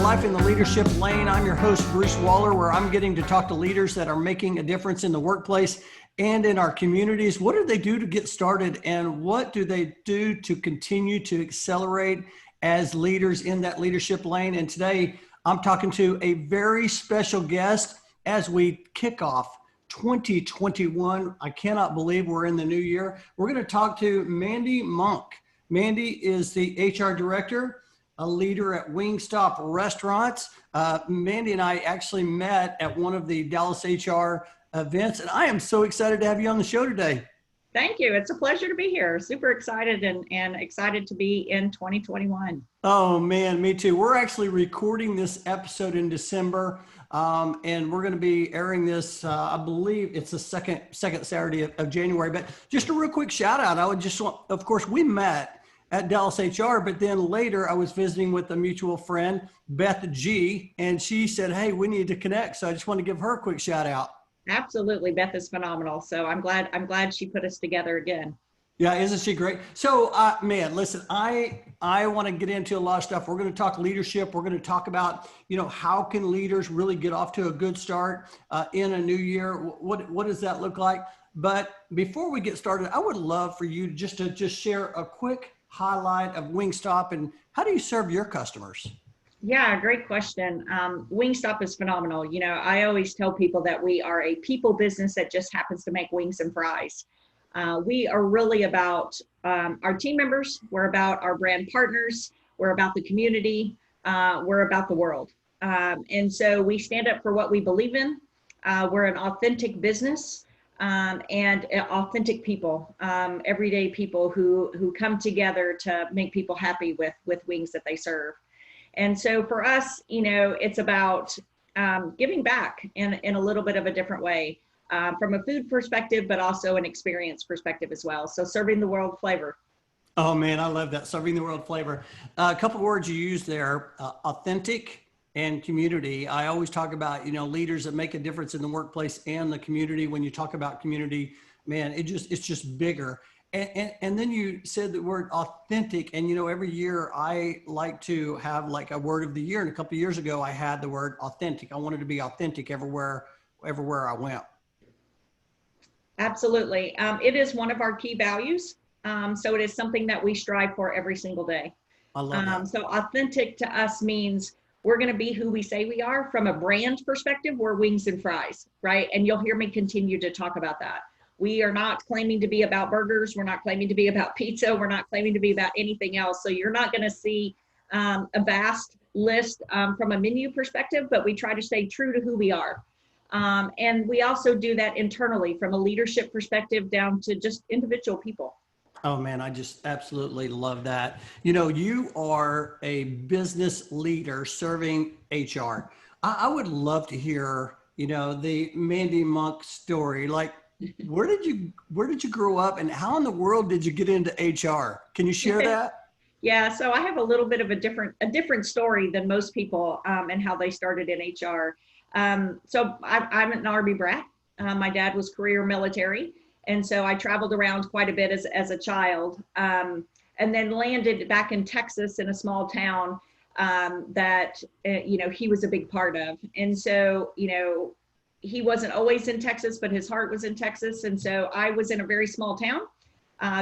Life in the Leadership Lane. I'm your host, Bruce Waller, where I'm getting to talk to leaders that are making a difference in the workplace and in our communities. What do they do to get started, and what do they do to continue to accelerate as leaders in that leadership lane? And today I'm talking to a very special guest as we kick off 2021. I cannot believe we're in the new year. We're going to talk to Mandy Monk. Mandy is the HR director, a leader at Wingstop Restaurants. Mandy and I actually met at one of the Dallas HR events, and I am so excited to have you on the show today. Thank you. It's a pleasure to be here. Super excited and excited to be in 2021. Oh man, me too. We're actually recording this episode in December, and we're going to be airing this, I believe it's the second Saturday of January. But just a real quick shout out. I would just want, of course, we met at Dallas HR, but then later I was visiting with a mutual friend, Beth G, and she said, hey, we need to connect. So I just want to give her a quick shout out. Absolutely. Beth is phenomenal. So I'm glad she put us together again. Yeah, isn't she great? So, man, listen, I want to get into a lot of stuff. We're going to talk leadership. We're going to talk about, how can leaders really get off to a good start in a new year? What does that look like? But before we get started, I would love for you to share a quick highlight of Wingstop and how do you serve your customers? Yeah, great question. Wingstop is phenomenal. I always tell people that we are a people business that just happens to make wings and fries. We are really about our team members. We're about our brand partners. We're about the community. We're about the world. And so we stand up for what we believe in. We're an authentic business and authentic people, everyday people who come together to make people happy with wings that they serve. And so for us, it's about giving back in a little bit of a different way. From a food perspective, but also an experience perspective as well. So serving the world flavor. Oh man, I love that. Serving the world flavor. A couple of words you used there, authentic and community. I always talk about, leaders that make a difference in the workplace and the community. When you talk about community, man, it's just bigger. And then you said the word authentic, and every year I like to have like a word of the year. And a couple of years ago, I had the word authentic. I wanted to be authentic everywhere I went. Absolutely. It is one of our key values. So it is something that we strive for every single day. I love that. So authentic to us means we're going to be who we say we are. From a brand perspective, we're wings and fries, right? And you'll hear me continue to talk about that. We are not claiming to be about burgers. We're not claiming to be about pizza. We're not claiming to be about anything else. So you're not going to see a vast list from a menu perspective, but we try to stay true to who we are. And we also do that internally from a leadership perspective down to just individual people. Oh man, I just absolutely love that. You are a business leader serving HR. I would love to hear, the Mandy Monk story. Like, where did you grow up, and how in the world did you get into HR? Can you share that? Yeah, so I have a little bit of a different story than most people and how they started in HR. So I'm an Army brat. My dad was career military. And so I traveled around quite a bit as a child, and then landed back in Texas in a small town that, he was a big part of. And so, he wasn't always in Texas, but his heart was in Texas. And so I was in a very small town,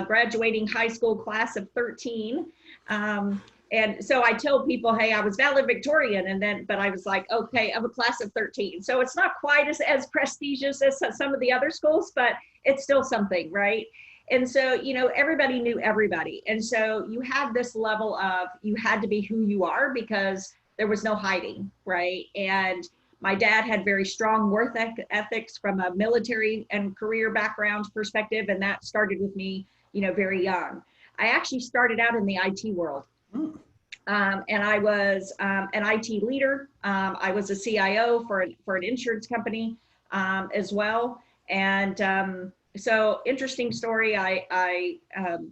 graduating high school class of 13. And so I tell people, hey, I was valedictorian, but I was like, okay, I'm a class of 13. So it's not quite as prestigious as some of the other schools, but it's still something, right? And so, everybody knew everybody. And so you had this level of, you had to be who you are because there was no hiding, right? And my dad had very strong work ethics from a military and career background perspective. And that started with me, very young. I actually started out in the IT world. And I was an IT leader. I was a CIO for an insurance company as well. And so interesting story. I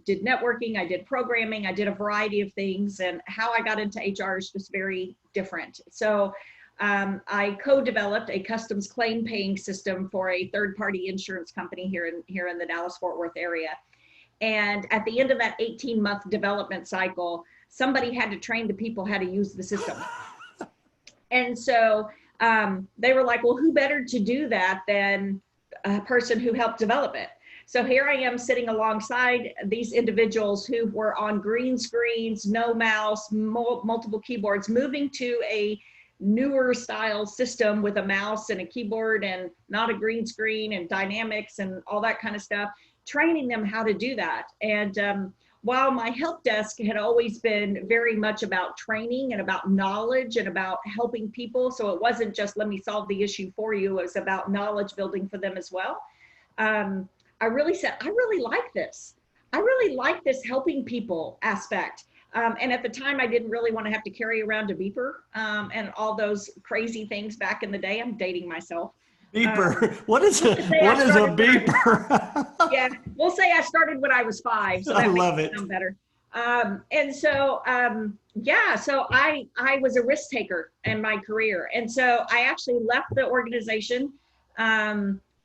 did networking, I did programming, I did a variety of things, and how I got into HR is just very different. So I co-developed a customs claim paying system for a third-party insurance company here in the Dallas-Fort Worth area. And at the end of that 18-month development cycle, somebody had to train the people how to use the system. And so they were like, well, who better to do that than a person who helped develop it? So here I am sitting alongside these individuals who were on green screens, no mouse, multiple keyboards, moving to a newer style system with a mouse and a keyboard and not a green screen and dynamics and all that kind of stuff, training them how to do that. And while my help desk had always been very much about training and about knowledge and about helping people, so it wasn't just let me solve the issue for you, it was about knowledge building for them as well. I really said, I really like this. I really like this helping people aspect. And at the time, I didn't really want to have to carry around a beeper and all those crazy things back in the day. I'm dating myself. Beeper. What is a beeper? Yeah, we'll say I started when I was 5. So that I love makes it. it sound better. And so, yeah, so I was a risk taker in my career. And so I actually left the organization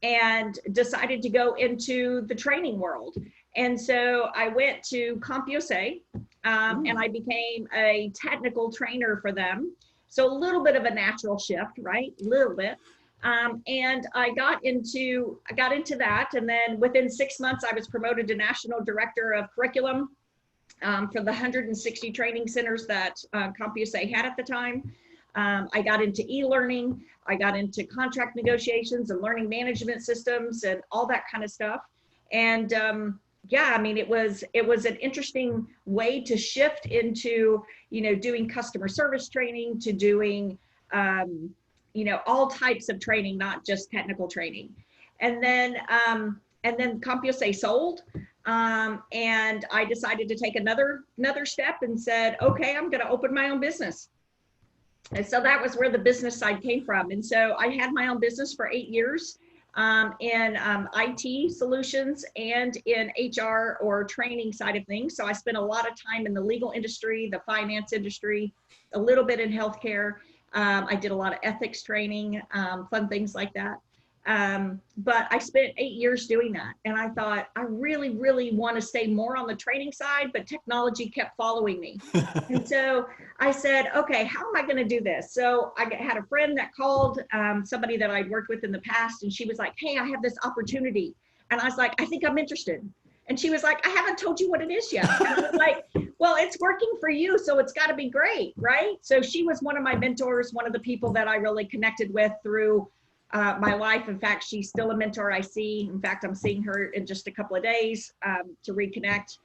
and decided to go into the training world. And so I went to CompUSA and I became a technical trainer for them. So a little bit of a natural shift, right? A little bit. And I got into that. And then within 6 months, I was promoted to National Director of Curriculum for the 160 training centers that CompUSA had at the time. I got into e-learning. I got into contract negotiations and learning management systems and all that kind of stuff. And yeah, I mean, it was an interesting way to shift into, doing customer service training, to doing, all types of training, not just technical training. And then CompUSA sold. And I decided to take another step and said, okay, I'm going to open my own business. And so that was where the business side came from. And so I had my own business for 8 years in IT solutions and in HR or training side of things. So I spent a lot of time in the legal industry, the finance industry, a little bit in healthcare. I did a lot of ethics training, fun things like that. But I spent 8 years doing that. And I thought, I really, really want to stay more on the training side, but technology kept following me. And so I said, okay, how am I going to do this? So I had a friend that called somebody that I'd worked with in the past, and she was like, hey, I have this opportunity. And I was like, I think I'm interested. And she was like, I haven't told you what it is yet. And I was like, well, it's working for you, so it's got to be great, right? So she was one of my mentors, one of the people that I really connected with through my life. In fact, she's still a mentor I see. In fact, I'm seeing her in just a couple of days to reconnect.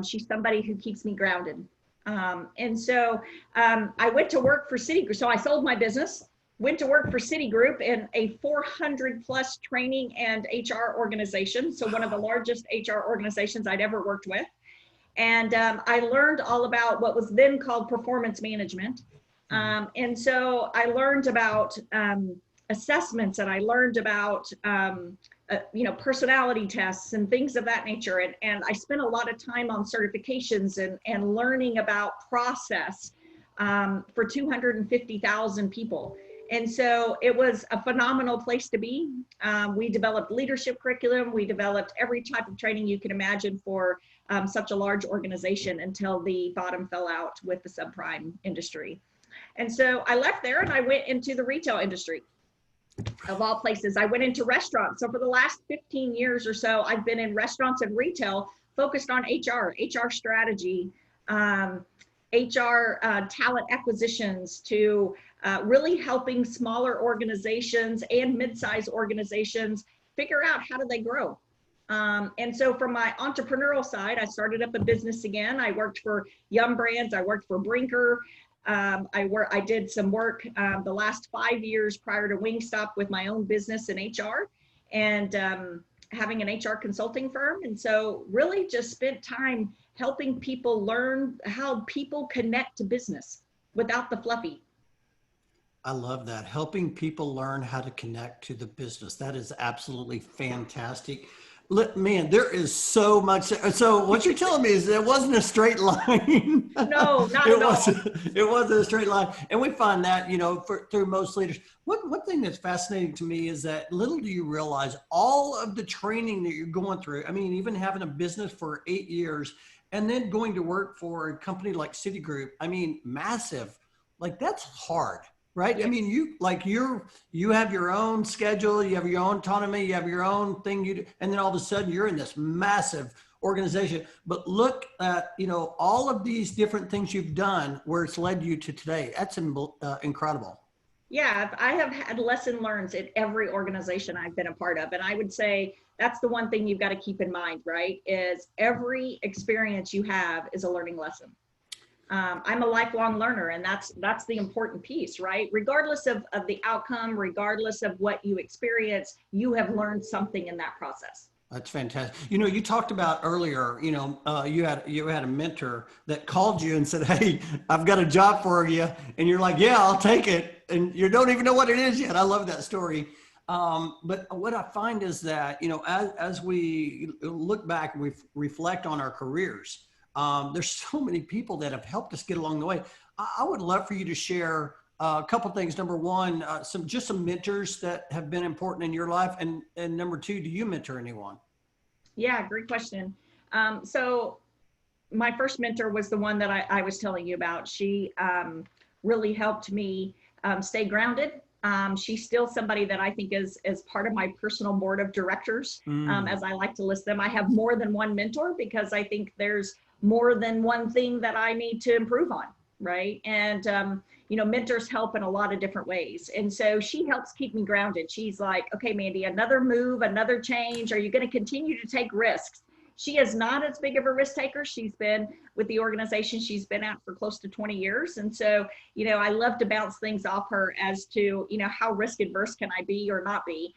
She's somebody who keeps me grounded. And so I went to work for Citigroup. So I sold my business, went to work for Citigroup in a 400 plus training and HR organization. So one of the largest HR organizations I'd ever worked with. And I learned all about what was then called performance management. And so I learned about assessments, and I learned about personality tests and things of that nature. And I spent a lot of time on certifications and learning about process for 250,000 people. And so it was a phenomenal place to be. We developed leadership curriculum. We developed every type of training you can imagine for such a large organization until the bottom fell out with the subprime industry. And so I left there and I went into the retail industry. Of all places, I went into restaurants. So for the last 15 years or so, I've been in restaurants and retail focused on HR strategy, HR talent acquisitions, to really helping smaller organizations and mid-sized organizations figure out how do they grow. And so from my entrepreneurial side, I started up a business again. I worked for Yum Brands. I worked for Brinker. I did some work the last 5 years prior to Wingstop with my own business in HR and having an HR consulting firm. And so really just spent time helping people learn how people connect to business without the fluffy. I love that. Helping people learn how to connect to the business. That is absolutely fantastic. Man, there is so much. So what you're telling me is it wasn't a straight line. No, not at all. It wasn't a straight line. And we find that, through most leaders. One thing that's fascinating to me is that little do you realize all of the training that you're going through. I mean, even having a business for 8 years and then going to work for a company like Citigroup, I mean, massive, like that's hard. right? I Yes. mean, you have your own schedule, you have your own autonomy, you have your own thing you do, and then all of a sudden you're in this massive organization. But look at, all of these different things you've done where it's led you to today. That's incredible. Yeah, I have had lesson learned in every organization I've been a part of. And I would say that's the one thing you've got to keep in mind, right? Is every experience you have is a learning lesson. I'm a lifelong learner, and that's the important piece, right? Regardless of the outcome, regardless of what you experience, you have learned something in that process. That's fantastic. You talked about earlier, you had a mentor that called you and said, "Hey, I've got a job for you," and you're like, "Yeah, I'll take it," and you don't even know what it is yet. I love that story. But what I find is that, as we look back and we reflect on our careers, there's so many people that have helped us get along the way. I would love for you to share a couple things. Number one, some mentors that have been important in your life, and number two, do you mentor anyone? Yeah, great question. So my first mentor was the one that I was telling you about. She really helped me stay grounded. She's still somebody that I think is part of my personal board of directors, as I like to list them. I have more than one mentor because I think there's more than one thing that I need to improve on, right? And mentors help in a lot of different ways. And so she helps keep me grounded. She's like, okay, Mandy, another move, another change. Are you going to continue to take risks? She is not as big of a risk taker. She's been with the organization she's been at for close to 20 years. And so, I love to bounce things off her as to, how risk adverse can I be or not be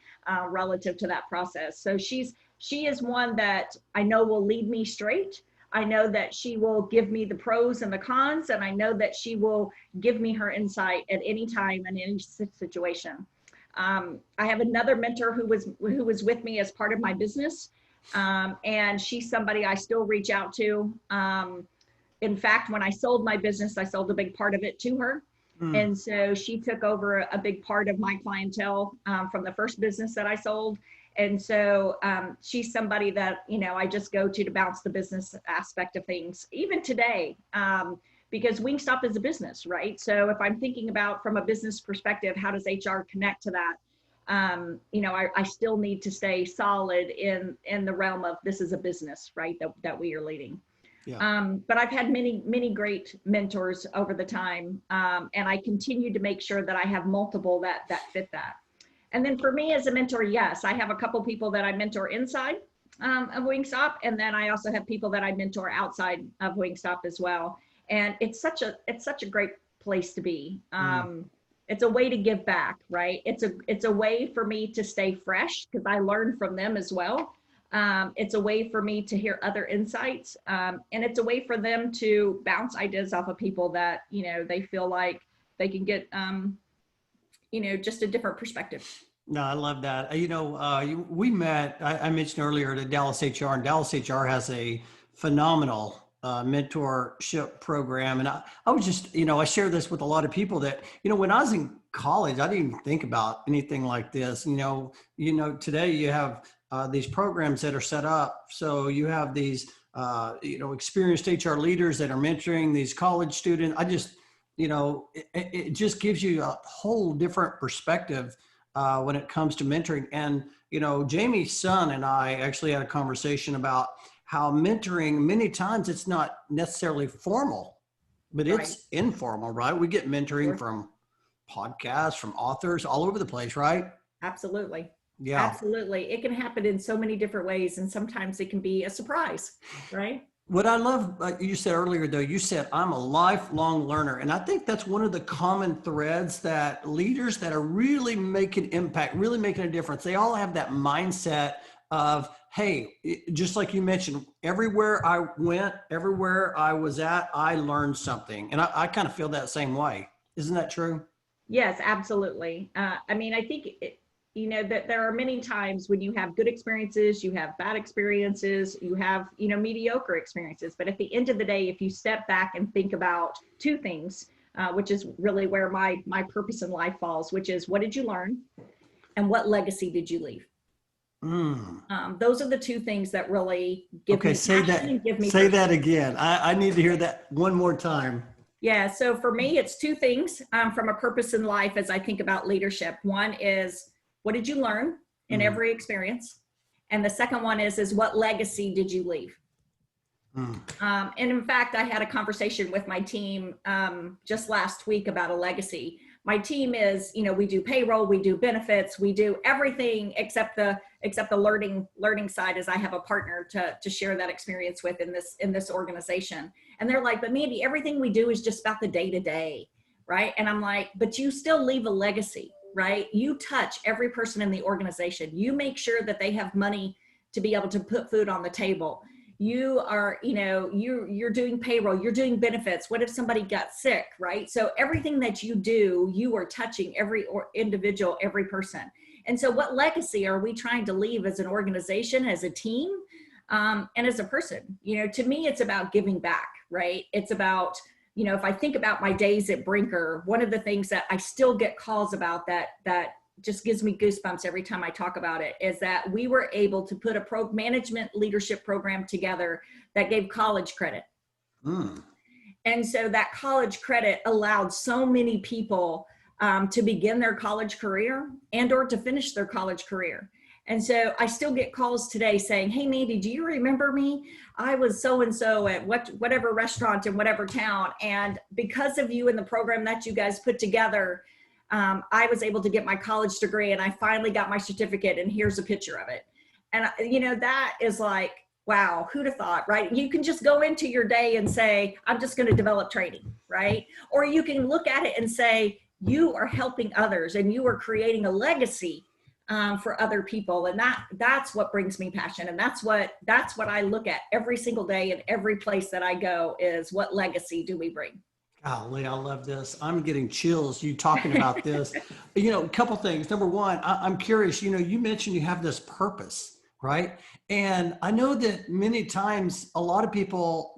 relative to that process. So she is one that I know will lead me straight. I know that she will give me the pros and the cons, and I know that she will give me her insight at any time in any situation. I have another mentor who was with me as part of my business, and she's somebody I still reach out to. In fact, when I sold my business, I sold a big part of it to her. And so she took over a big part of my clientele from the first business that I sold. And so she's somebody that, I just go to bounce the business aspect of things, even today, because Wingstop is a business, right? So if I'm thinking about from a business perspective, how does HR connect to that? I still need to stay solid in the realm of this is a business, right? That we are leading. Yeah. But I've had many great mentors over the time. And I continue to make sure that I have multiple that fit that. And then for me as a mentor, yes, I have a couple people that I mentor inside of Wingstop. And then I also have people that I mentor outside of Wingstop as well. And it's such a great place to be. It's a way to give back, right? It's a way for me to stay fresh because I learn from them as well. It's a way for me to hear other insights. And it's a way for them to bounce ideas off of people that, they feel like they can get, just a different perspective. No, I love that. We met, I mentioned earlier to Dallas HR, and Dallas HR has a phenomenal mentorship program. And I was just, I share this with a lot of people that, when I was in college, I didn't even think about anything like this. Today you have these programs that are set up. So you have these, experienced HR leaders that are mentoring these college students. It just gives you a whole different perspective when it comes to mentoring. And, Jamie's son and I actually had a conversation about how mentoring, many times it's not necessarily formal, but it's informal, right? We get mentoring from podcasts, from authors all over the place, right? Absolutely. Yeah. Absolutely. It can happen in so many different ways. And sometimes it can be a surprise, right? What I love, like you said earlier, though, you said, I'm a lifelong learner. And I think that's one of the common threads that leaders that are really making impact, really making a difference, they all have that mindset of, hey, just like you mentioned, everywhere I went, everywhere I was at, I learned something. And I kind of feel that same way. Isn't that true? Yes, absolutely. I think that there are many times when you have good experiences, you have bad experiences, you have, mediocre experiences. But at the end of the day, if you step back and think about two things, which is really where my purpose in life falls, which is what did you learn and what legacy did you leave? Those are the two things that really give me passion and give me say that again. I need to hear that one more time. Yeah, so for me, it's two things from a purpose in life as I think about leadership. One is, what did you learn in Mm, every experience? And the second one is what legacy did you leave? mm, And in fact, I had a conversation with my team just last week about a legacy. My team is, we do payroll, we do benefits, we do everything except the learning side. As I have a partner to share that experience with in this organization, and they're like, "But Mandy, everything we do is just about the day to day, right?" And I'm like, "But you still leave a legacy, right? You touch every person in the organization. You make sure that they have money to be able to put food on the table." You are, you're doing payroll, you're doing benefits. What if somebody got sick, right? So everything that you do, you are touching every individual, every person. And so what legacy are we trying to leave as an organization, as a team, and as a person? To me, it's about giving back, right? It's about, if I think about my days at Brinker, one of the things that I still get calls about that just gives me goosebumps every time I talk about it, is that we were able to put a management leadership program together that gave college credit. mm. And so that college credit allowed so many people to begin their college career and or to finish their college career. And so I still get calls today saying, "Hey, Mandy, do you remember me? I was so-and-so at whatever restaurant in whatever town. And because of you and the program that you guys put together, I was able to get my college degree and I finally got my certificate and here's a picture of it." And that is like, wow, who'd have thought, right? You can just go into your day and say, "I'm just going to develop training," right? Or you can look at it and say, you are helping others and you are creating a legacy for other people. And that's what brings me passion. And that's what I look at every single day in every place that I go, is what legacy do we bring? Golly, I love this. I'm getting chills you talking about this. A couple things. Number one, I'm curious, you mentioned you have this purpose, right? And I know that many times a lot of people,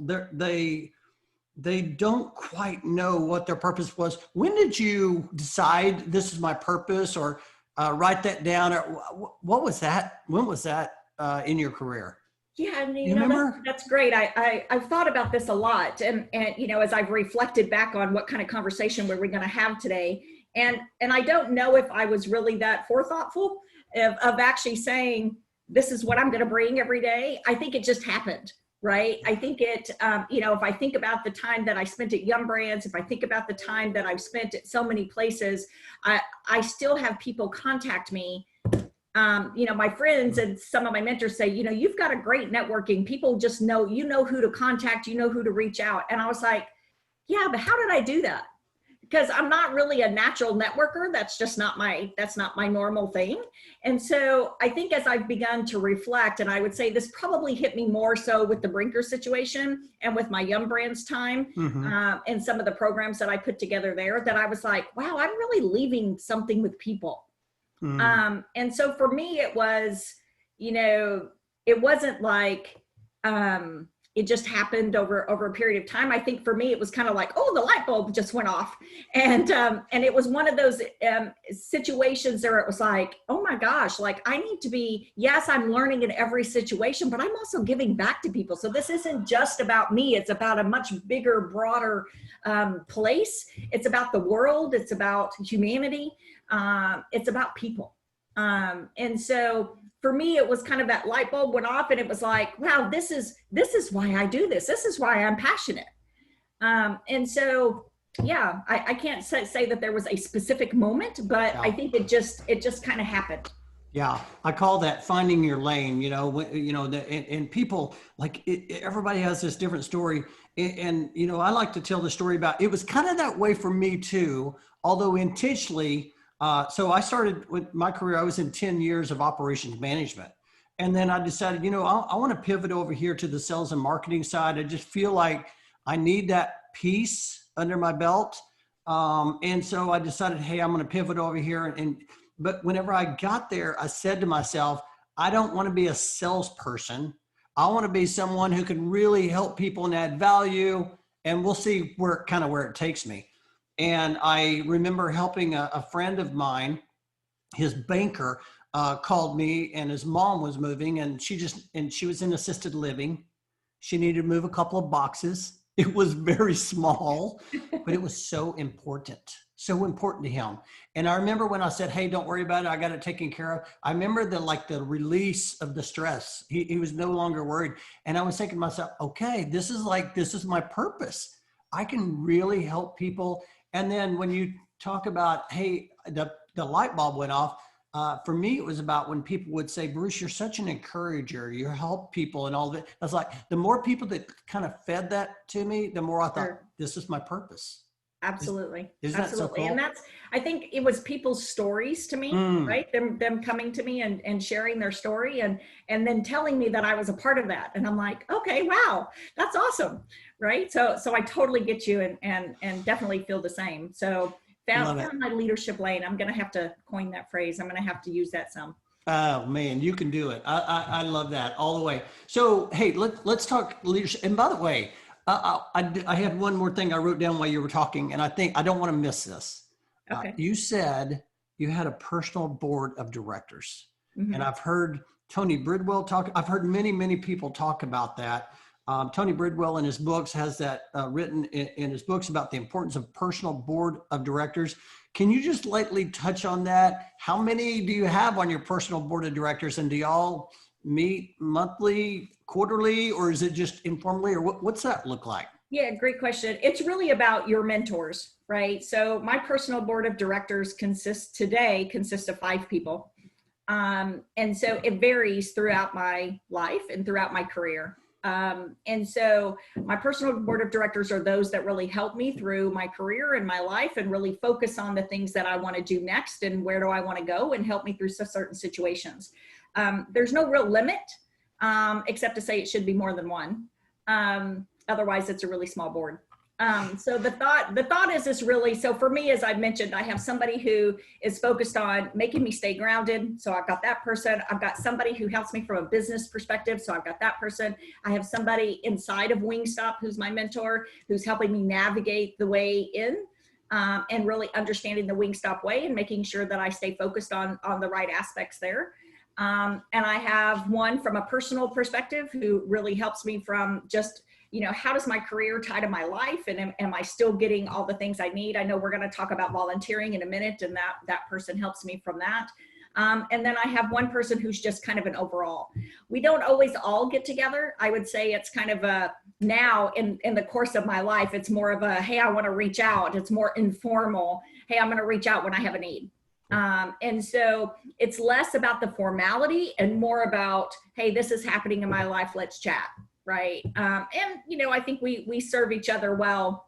they don't quite know what their purpose was. When did you decide this is my purpose, or write that down? Or what was that? When was that in your career? Yeah, and You remember? that's great. I've thought about this a lot, and as I've reflected back on what kind of conversation were we going to have today, and I don't know if I was really that forethoughtful of actually saying this is what I'm going to bring every day. I think it just happened, right? I think it, if I think about the time that I spent at Yum Brands, if I think about the time that I've spent at so many places, I still have people contact me. My friends and some of my mentors say, "You've got a great networking. People just know, who to contact, who to reach out." And I was like, yeah, but how did I do that? Because I'm not really a natural networker. That's not my normal thing. And so I think as I've begun to reflect, and I would say this probably hit me more so with the Brinker situation and with my Yum Brands time, Mm-hmm. and some of the programs that I put together there, that I was like, wow, I'm really leaving something with people. Mm. And so for me, it was, it wasn't like, it just happened over a period of time. I think for me, it was kind of like, oh, the light bulb just went off. And it was one of those situations where it was like, oh my gosh, like I need to be, yes, I'm learning in every situation, but I'm also giving back to people. So this isn't just about me. It's about a much bigger, broader place. It's about the world. It's about humanity. It's about people. And so for me, it was kind of that light bulb went off, and it was like, wow, this is why I do this. This is why I'm passionate. And so, yeah, I can't say that there was a specific moment, but I think it just kind of happened. Yeah, I call that finding your lane. And people like everybody has this different story, and I like to tell the story about. It was kind of that way for me too, although intentionally. So I started with my career. I was in 10 years of operations management, and then I decided, I want to pivot over here to the sales and marketing side. I just feel like I need that piece under my belt, and so I decided, hey, I'm going to pivot over here but whenever I got there, I said to myself, I don't want to be a salesperson. I want to be someone who can really help people and add value. And we'll see where it takes me. And I remember helping a friend of mine, his banker called me, and his mom was moving, and she was in assisted living. She needed to move a couple of boxes. It was very small. but it was so important to him. And I remember when I said, hey, don't worry about it, I got it taken care of. I remember the release of the stress. He was no longer worried. And I was thinking to myself, okay, this is my purpose. I can really help people. And then when you talk about, hey, the light bulb went off, for me, it was about when people would say, Bruce, you're such an encourager. You help people and all that. I was like, the more people that kind of fed that to me, the more I thought, Sure. this is my purpose. Absolutely. Isn't that so cool? And I think it was people's stories to me, right? Them coming to me and sharing their story and then telling me that I was a part of that. And I'm like, okay, wow, that's awesome. Right. So I totally get you and definitely feel the same. So found my leadership lane. I'm going to have to coin that phrase. I'm going to have to use that some. Oh man, you can do it. I love that all the way. So, hey, let's talk leadership. And by the way, I had one more thing I wrote down while you were talking, and I don't want to miss this. Okay. You said you had a personal board of directors, Mm-hmm. and I've heard Tony Bridwell talk. I've heard many people talk about that. Tony Bridwell in his books has that written in his books about the importance of personal board of directors. Can you just lightly touch on that? How many do you have on your personal board of directors, and do y'all meet monthly, quarterly, or is it just informally, or what's that look like? Yeah, great question. It's really about your mentors, right? So my personal board of directors consists of 5 people. And so it varies throughout my life and throughout my career. And so my personal board of directors are those that really help me through my career and my life and really focus on the things that I want to do next and where do I want to go and help me through certain situations. There's no real limit, except to say it should be more than one. Otherwise it's a really small board. So the thought is this really, so for me, as I mentioned, I have somebody who is focused on making me stay grounded. So I've got that person. I've got somebody who helps me from a business perspective. So I've got that person. I have somebody inside of Wingstop who's my mentor, who's helping me navigate the way in, and really understanding the Wingstop way and making sure that I stay focused on the right aspects there. And I have one from a personal perspective who really helps me from just, how does my career tie to my life, and am I still getting all the things I need? I know we're going to talk about volunteering in a minute, and that person helps me from that. And then I have one person who's just kind of an overall. We don't always all get together. I would say it's kind of now in the course of my life, it's more of a, hey, I want to reach out. It's more informal. Hey, I'm going to reach out when I have a need. And so it's less about the formality and more about, hey, this is happening in my life. Let's chat. Right. And, I think we serve each other well,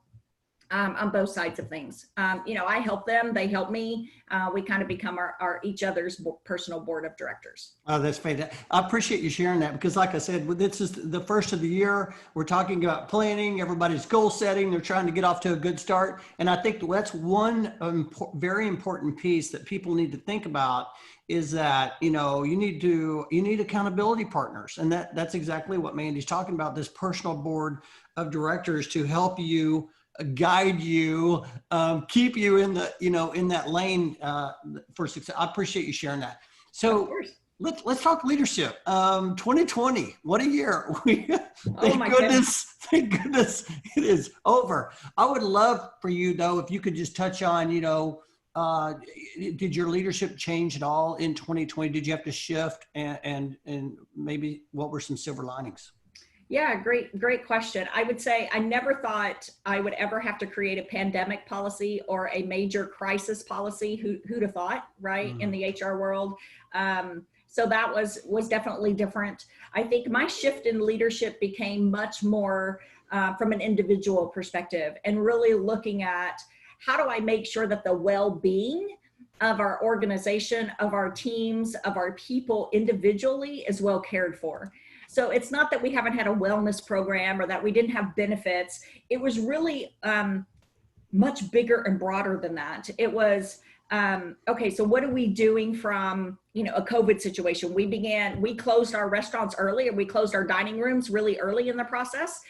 on both sides of things. I help them, they help me. We kind of become our each other's personal board of directors. Oh, that's fantastic. I appreciate you sharing that, because like I said, this is the first of the year. We're talking about planning, everybody's goal setting. They're trying to get off to a good start. And I think that's one very important piece that people need to think about, is that, you need accountability partners. And that's exactly what Mandy's talking about, this personal board of directors to help you, guide you, keep you in the, in that lane for success. I appreciate you sharing that. So let's talk leadership. 2020, what a year. Thank goodness it is over. I would love for you though, if you could just touch on, did your leadership change at all in 2020? Did you have to shift, and maybe what were some silver linings? Yeah, great question. I would say I never thought I would ever have to create a pandemic policy or a major crisis policy. Who'd have thought, right? In the HR world. So that was definitely different. I think my shift in leadership became much more from an individual perspective, and really looking at how do I make sure that the well-being of our organization, of our teams, of our people individually is well cared for. So it's not that we haven't had a wellness program or that we didn't have benefits. It was really much bigger and broader than that. It was, okay, so what are we doing from, a COVID situation? We closed our restaurants early, and we closed our dining rooms really early in the process.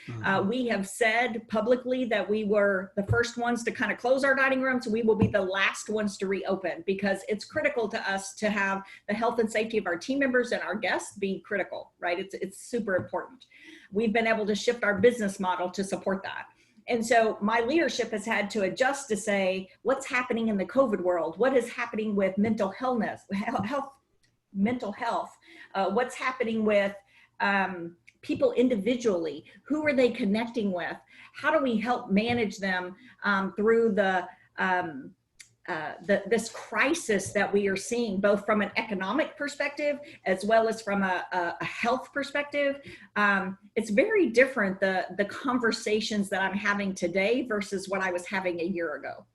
We have said publicly that we were the first ones to kind of close our dining rooms. We will be the last ones to reopen, because it's critical to us to have the health and safety of our team members and our guests be critical, right? It's super important. We've been able to shift our business model to support that. And so my leadership has had to adjust to say, what's happening in the COVID world? What is happening with mental health? What's happening with people individually? Who are they connecting with? How do we help manage them through this crisis that we are seeing, both from an economic perspective as well as from a health perspective? It's very different, the conversations that I'm having today versus what I was having a year ago.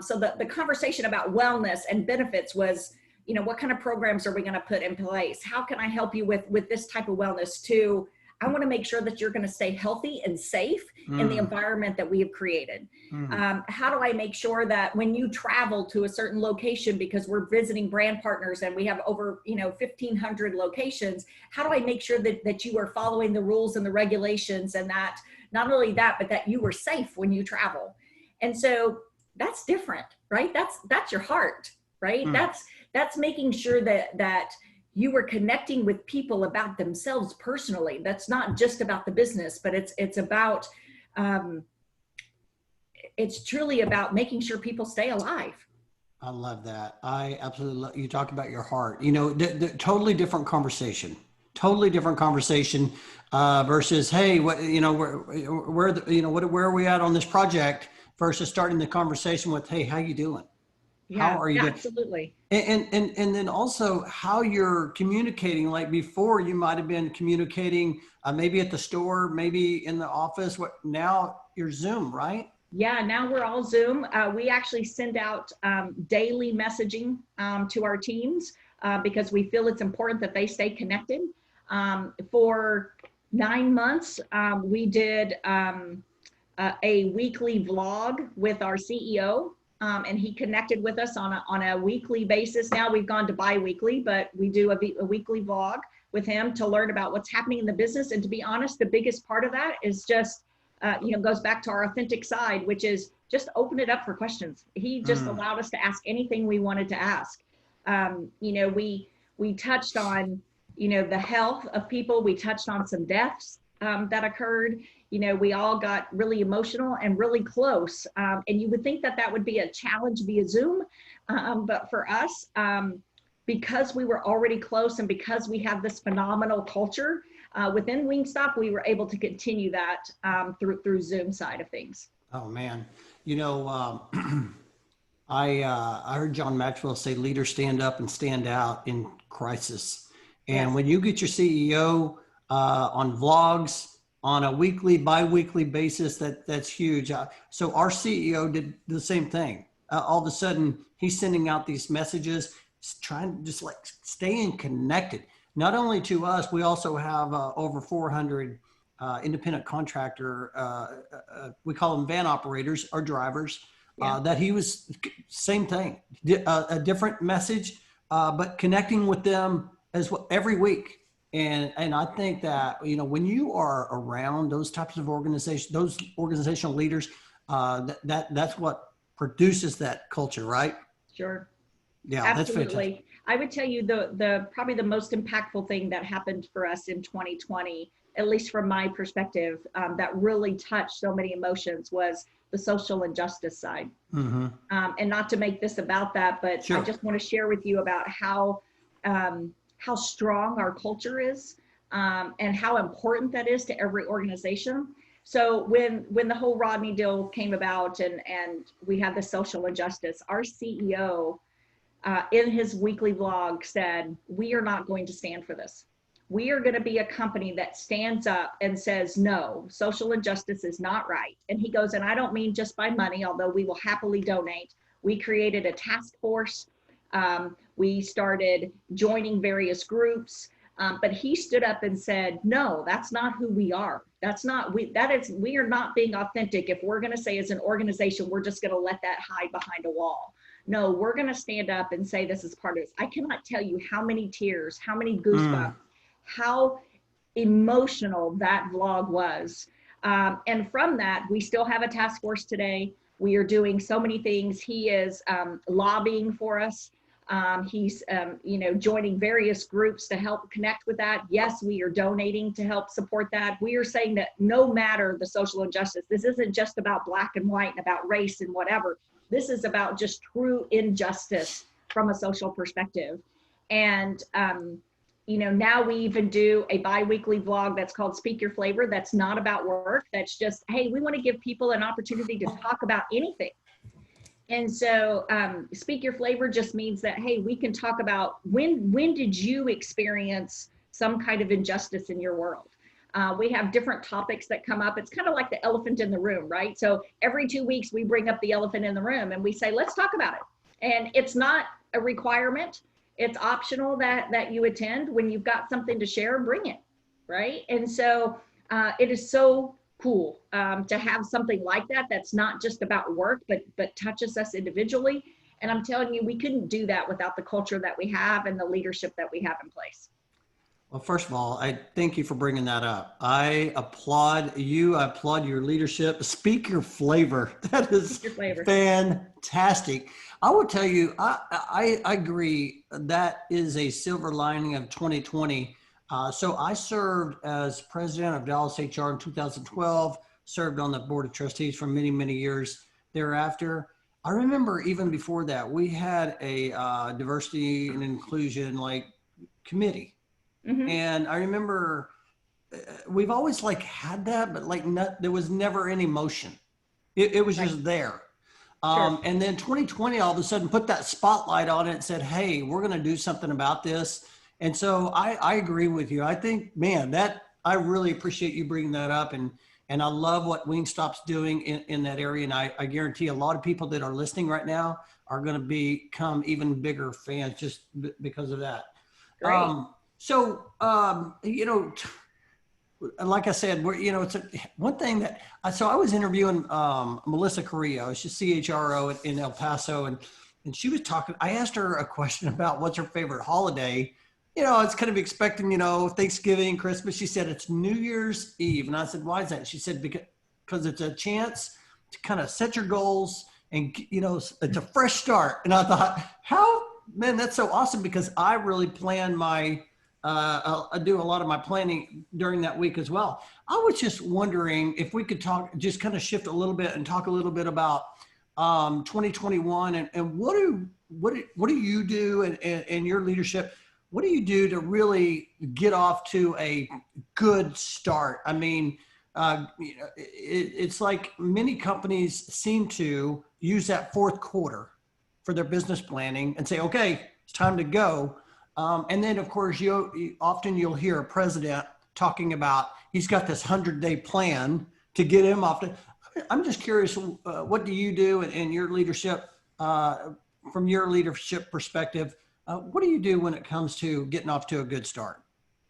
So the conversation about wellness and benefits was, what kind of programs are we going to put in place? How can I help you with this type of wellness? To, I want to make sure that you're going to stay healthy and safe in the environment that we have created. How do I make sure that when you travel to a certain location, because we're visiting brand partners and we have over 1,500 locations, how do I make sure that you are following the rules and the regulations, and that not only that, but that you were safe when you travel? And so that's different, right? That's your heart, right? That's making sure that you were connecting with people about themselves personally. That's not just about the business, but it's about, it's truly about making sure people stay alive. I love that. I absolutely love, you talk about your heart, totally different conversation, versus, hey, what, where are we at on this project, versus starting the conversation with, hey, how you doing? Yeah, how are you doing? Absolutely. And then also how you're communicating. Like before, you might have been communicating maybe at the store, maybe in the office. Now you're Zoom, right? Yeah, now we're all Zoom. We actually send out daily messaging to our teams because we feel it's important that they stay connected. For 9 months, we did a weekly vlog with our CEO. And he connected with us on a weekly basis. Now we've gone to bi-weekly, but we do a weekly vlog with him to learn about what's happening in the business. And to be honest, the biggest part of that is just, goes back to our authentic side, which is just open it up for questions. He just allowed us to ask anything we wanted to ask. We touched on, the health of people. We touched on some deaths that occurred. We all got really emotional and really close. And you would think that would be a challenge via Zoom. But for us, because we were already close and because we have this phenomenal culture within Wingstop, we were able to continue that through Zoom side of things. Oh, man. I heard John Maxwell say, leaders stand up and stand out in crisis. And Yes. when you get your CEO on vlogs, on a weekly, bi-weekly basis, that's huge. So our CEO did the same thing. All of a sudden, he's sending out these messages, trying to just like staying connected. Not only to us, we also have over 400 independent contractor, we call them van operators or drivers, that he was, same thing, a different message, but connecting with them as well every week. And I think that, when you are around those types of organizations, those organizational leaders, that's what produces that culture, right? Sure. Yeah, Absolutely. That's fantastic. I would tell you the probably the most impactful thing that happened for us in 2020, at least from my perspective, that really touched so many emotions, was the social injustice side. Mm-hmm. And not to make this about that, but Sure. I just want to share with you about how strong our culture is, and how important that is to every organization. So when the whole Rodney deal came about and we had the social injustice, our CEO in his weekly vlog said, we are not going to stand for this. We are going to be a company that stands up and says, no, social injustice is not right. And he goes, and I don't mean just by money, although we will happily donate. We created a task force. We started joining various groups, but he stood up and said, no, that's not who we are. We are not being authentic. If we're going to say as an organization, we're just going to let that hide behind a wall. No, we're going to stand up and say this is part of this. I cannot tell you how many tears, how many goosebumps, how emotional that vlog was. And from that, we still have a task force today. We are doing so many things. He is lobbying for us. He's, joining various groups to help connect with that. Yes, we are donating to help support that. We are saying that no matter the social injustice, this isn't just about black and white and about race and whatever. This is about just true injustice from a social perspective. And, now we even do a bi-weekly vlog that's called Speak Your Flavor. That's not about work. That's just, hey, we want to give people an opportunity to talk about anything. And so Speak Your Flavor just means that, hey, we can talk about when did you experience some kind of injustice in your world? We have different topics that come up. It's kind of like the elephant in the room, right? So every 2 weeks we bring up the elephant in the room and we say, let's talk about it. And it's not a requirement. It's optional that you attend. When you've got something to share, bring it, right? And so it is so cool to have something like that that's not just about work, but touches us individually. And I'm telling you, we couldn't do that without the culture that we have and the leadership that we have in place. Well, first of all, I thank you for bringing that up. I applaud you. I applaud your leadership. Speak your flavor. That is fantastic. I will tell you, I agree. That is a silver lining of 2020. So I served as president of Dallas HR in 2012, served on the board of trustees for many, many years thereafter. I remember even before that, we had a diversity and inclusion committee. Mm-hmm. And I remember we've always had that, but there was never any motion. It was just there. Sure. And then 2020 all of a sudden put that spotlight on it and said, hey, we're going to do something about this. And so I agree with you. I think, man, I really appreciate you bringing that up. And I love what Wingstop's doing in that area. And I guarantee a lot of people that are listening right now are going to become even bigger fans just because of that. Great. Like I said, it's one thing that I was interviewing Melissa Carrillo. She's CHRO in El Paso, and she was talking. I asked her a question about what's her favorite holiday. It's kind of expecting, Thanksgiving, Christmas. She said it's New Year's Eve, and I said, why is that? She said because it's a chance to kind of set your goals, and it's a fresh start. And I thought, man, that's so awesome, because I really plan my. I do a lot of my planning during that week as well. I was just wondering if we could just kind of shift a little bit and talk a little bit about 2021 and what do you do and your leadership? What do you do to really get off to a good start? I mean, it's like many companies seem to use that fourth quarter for their business planning and say, okay, it's time to go. And then, of course, you'll hear a president talking about he's got this 100-day plan to get him off. I'm just curious, what do you do in your leadership, from your leadership perspective? What do you do when it comes to getting off to a good start?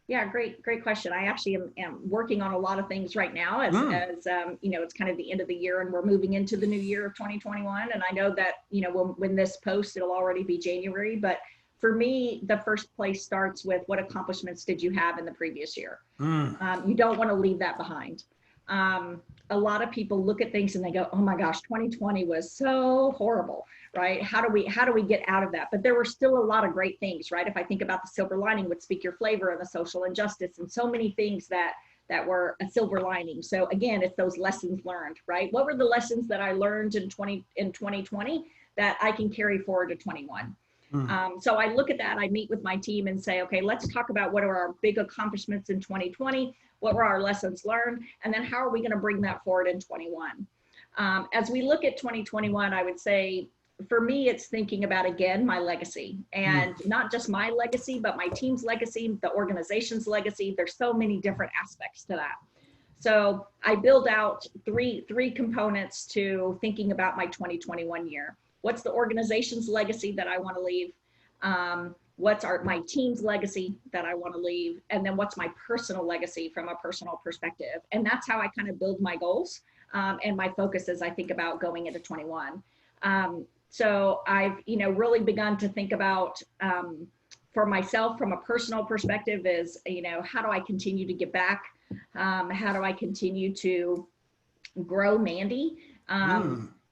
Yeah, great question. I actually am working on a lot of things right now as it's kind of the end of the year and we're moving into the new year of 2021. And I know that, when this posts, it'll already be January, but for me, the first place starts with what accomplishments did you have in the previous year? You don't want to leave that behind. A lot of people look at things and they go, oh my gosh, 2020 was so horrible, right? How do we get out of that? But there were still a lot of great things, right? If I think about the silver lining with Speak Your Flavor and the social injustice and so many things that were a silver lining. So again, it's those lessons learned, right? What were the lessons that I learned in 2020 that I can carry forward to 21? So I look at that, I meet with my team and say, okay, let's talk about what are our big accomplishments in 2020, what were our lessons learned, and then how are we going to bring that forward in 21? As we look at 2021, I would say, for me, it's thinking about, again, my legacy, and not just my legacy, but my team's legacy, the organization's legacy. There's so many different aspects to that. So I build out three components to thinking about my 2021 year. What's the organization's legacy that I want to leave? What's my team's legacy that I want to leave? And then what's my personal legacy from a personal perspective? And that's how I kind of build my goals and my focus as I think about going into 21. So I've, really begun to think about, for myself from a personal perspective is, how do I continue to give back? How do I continue to grow Mandy?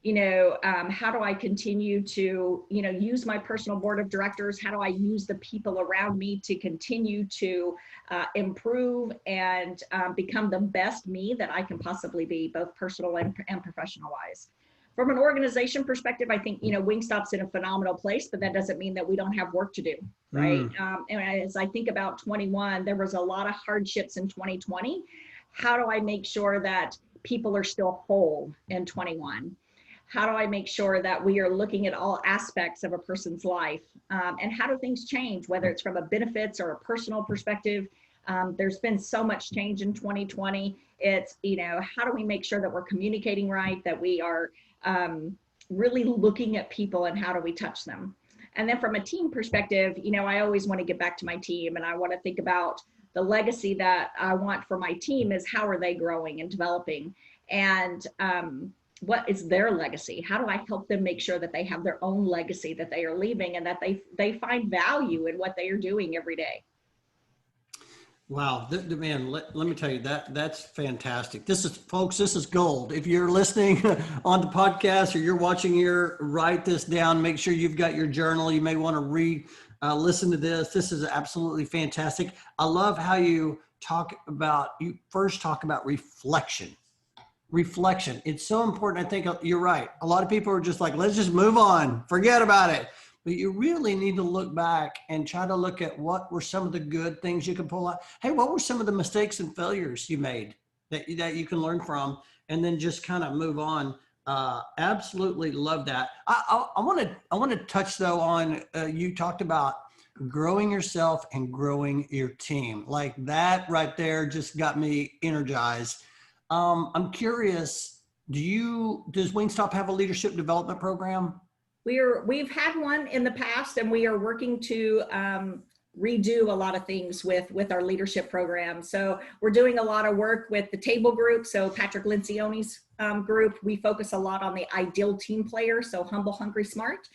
how do I continue to, use my personal board of directors? How do I use the people around me to continue to improve and become the best me that I can possibly be, both personal and professional wise? From an organization perspective, I think, Wingstop's in a phenomenal place, but that doesn't mean that we don't have work to do, right? And as I think about 21, there was a lot of hardships in 2020. How do I make sure that people are still whole in 21? How do I make sure that we are looking at all aspects of a person's life? And how do things change, whether it's from a benefits or a personal perspective? There's been so much change in 2020. It's, how do we make sure that we're communicating right, that we are really looking at people and how do we touch them? And then from a team perspective, I always want to get back to my team, and I want to think about the legacy that I want for my team is how are they growing and developing? And what is their legacy? How do I help them make sure that they have their own legacy that they are leaving and that they find value in what they are doing every day? Wow, man, let me tell you that's fantastic. This is gold. If you're listening on the podcast or you're watching here, write this down. Make sure you've got your journal. You may want to listen to this. This is absolutely fantastic. I love how you first talk about reflection. Reflection. It's so important. I think you're right. A lot of people are just like, let's just move on, forget about it. But you really need to look back and try to look at what were some of the good things you can pull out. Hey, what were some of the mistakes and failures you made that you can learn from, and then just kind of move on. Absolutely love that. I want to touch though on you talked about growing yourself and growing your team. Like that right there just got me energized. I'm curious, does Wingstop have a leadership development program? We've had one in the past, and we are working to redo a lot of things with our leadership program. So we're doing a lot of work with the table group. So Patrick Lencioni's group, we focus a lot on the ideal team player. So humble, hungry, smart.